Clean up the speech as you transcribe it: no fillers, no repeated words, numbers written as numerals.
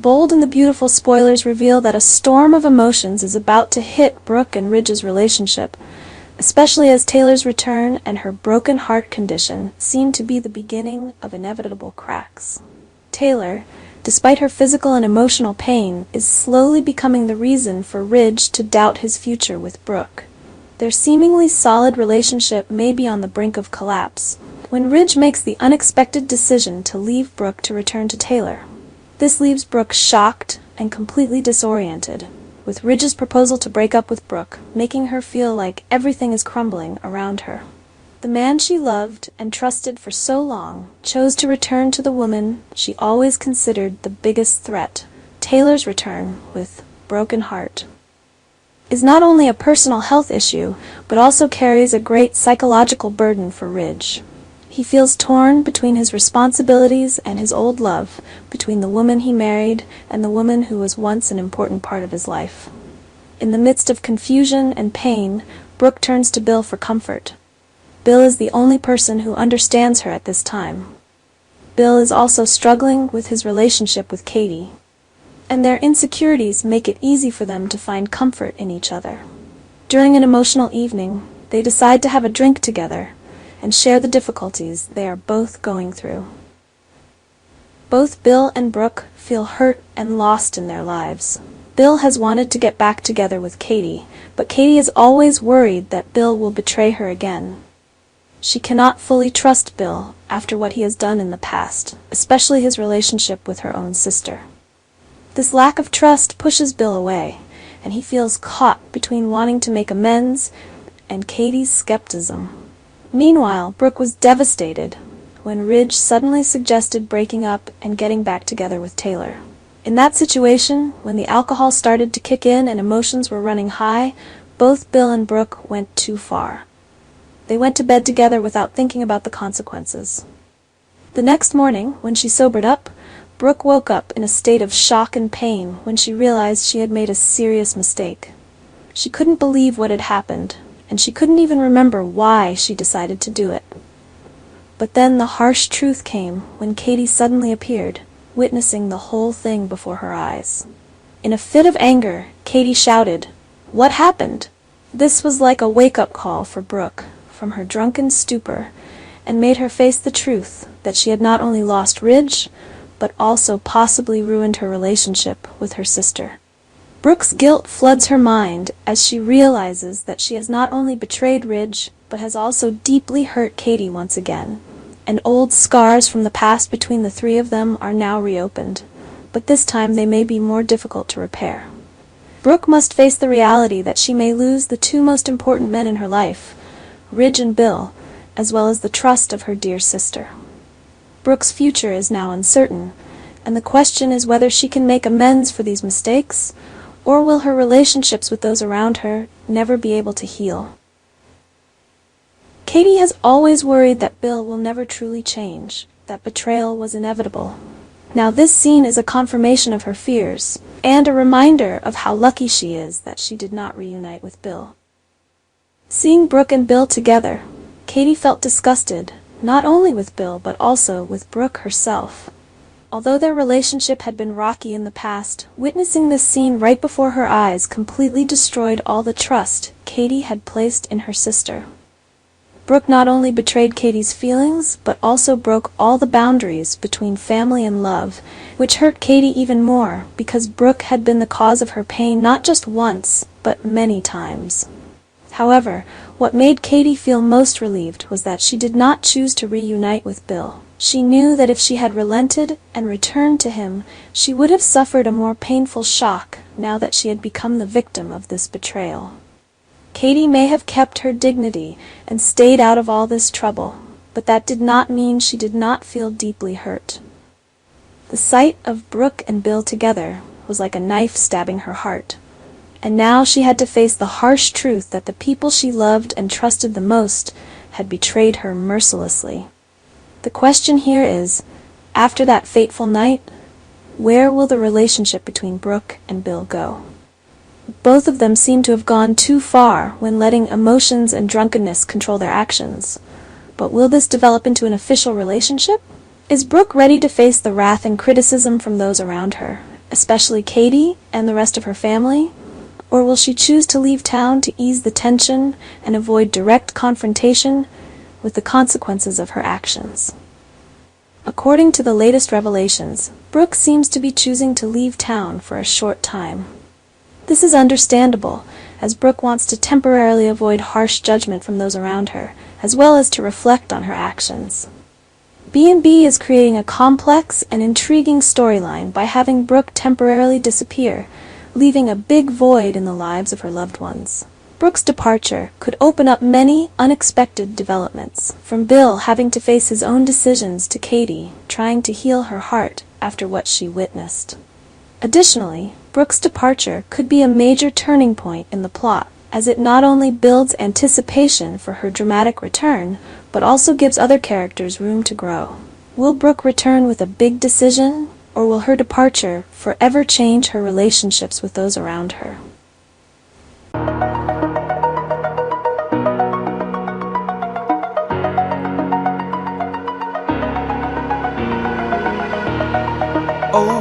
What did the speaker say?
bold and the beautiful spoilers reveal that a storm of emotions is about to hit Brooke and Ridge's relationship, especially as Taylor's return and her broken heart condition seem to be the beginning of inevitable cracks. Taylor, despite her physical and emotional pain, is slowly becoming the reason for Ridge to doubt his future with Brooke. Their seemingly solid relationship may be on the brink of collapse when Ridge makes the unexpected decision to leave Brooke to return to Taylor. This leaves Brooke shocked and completely disoriented, with Ridge's proposal to break up with Brooke making her feel like everything is crumbling around her. The man she loved and trusted for so long chose to return to the woman she always considered the biggest threat. Taylor's return, with broken heart, is not only a personal health issue, but also carries a great psychological burden for Ridge. He feels torn between his responsibilities and his old love, between the woman he married and the woman who was once an important part of his life. In the midst of confusion and pain, Brooke turns to Bill for comfort. Bill is the only person who understands her at this time. Bill is also struggling with his relationship with Katie, and their insecurities make it easy for them to find comfort in each other. During an emotional evening, they decide to have a drink together and share the difficulties they are both going through. Both Bill and Brooke feel hurt and lost in their lives. Bill has wanted to get back together with Katie, but Katie is always worried that Bill will betray her again. She cannot fully trust Bill after what he has done in the past, especially his relationship with her own sister. This lack of trust pushes Bill away, and he feels caught between wanting to make amends and Katie's skepticism. Meanwhile, Brooke was devastated when Ridge suddenly suggested breaking up and getting back together with Taylor. In that situation, when the alcohol started to kick in and emotions were running high, both Bill and Brooke went too far. They went to bed together without thinking about the consequences. The next morning, when she sobered up, Brooke woke up in a state of shock and pain when she realized she had made a serious mistake. She couldn't believe what had happened, and she couldn't even remember why she decided to do it. But then the harsh truth came when Katie suddenly appeared, witnessing the whole thing before her eyes. In a fit of anger, Katie shouted, "What happened?" This was like a wake-up call for Brooke from her drunken stupor, and made her face the truth that she had not only lost Ridge, but also possibly ruined her relationship with her sister. Brooke's guilt floods her mind as she realizes that she has not only betrayed Ridge, but has also deeply hurt Katie once again, and old scars from the past between the three of them are now reopened, but this time they may be more difficult to repair. Brooke must face the reality that she may lose the two most important men in her life, Ridge and Bill, as well as the trust of her dear sister. Brooke's future is now uncertain, and the question is whether she can make amends for these mistakes, or will her relationships with those around her never be able to heal? Katie has always worried that Bill will never truly change, that betrayal was inevitable. Now this scene is a confirmation of her fears, and a reminder of how lucky she is that she did not reunite with Bill. Seeing Brooke and Bill together, Katie felt disgusted, not only with Bill but also with Brooke herself. Although their relationship had been rocky in the past, witnessing this scene right before her eyes completely destroyed all the trust Katie had placed in her sister. Brooke not only betrayed Katie's feelings, but also broke all the boundaries between family and love, which hurt Katie even more because Brooke had been the cause of her pain not just once, but many times. However, what made Katie feel most relieved was that she did not choose to reunite with Bill. She knew that if she had relented and returned to him, she would have suffered a more painful shock now that she had become the victim of this betrayal. Katie may have kept her dignity and stayed out of all this trouble, but that did not mean she did not feel deeply hurt. The sight of Brooke and Bill together was like a knife stabbing her heart, and now she had to face the harsh truth that the people she loved and trusted the most had betrayed her mercilessly. The question here is, after that fateful night, where will the relationship between Brooke and Bill go? Both of them seem to have gone too far when letting emotions and drunkenness control their actions. But will this develop into an official relationship? Is Brooke ready to face the wrath and criticism from those around her, especially Katie and the rest of her family? Or will she choose to leave town to ease the tension and avoid direct confrontation with the consequences of her actions? According to the latest revelations, Brooke seems to be choosing to leave town for a short time. This is understandable, as Brooke wants to temporarily avoid harsh judgment from those around her, as well as to reflect on her actions. B&B is creating a complex and intriguing storyline by having Brooke temporarily disappear, leaving a big void in the lives of her loved ones. Brooke's departure could open up many unexpected developments, from Bill having to face his own decisions to Katie trying to heal her heart after what she witnessed. Additionally, Brooke's departure could be a major turning point in the plot, as it not only builds anticipation for her dramatic return, but also gives other characters room to grow. Will Brooke return with a big decision, or will her departure forever change her relationships with those around her? Oh.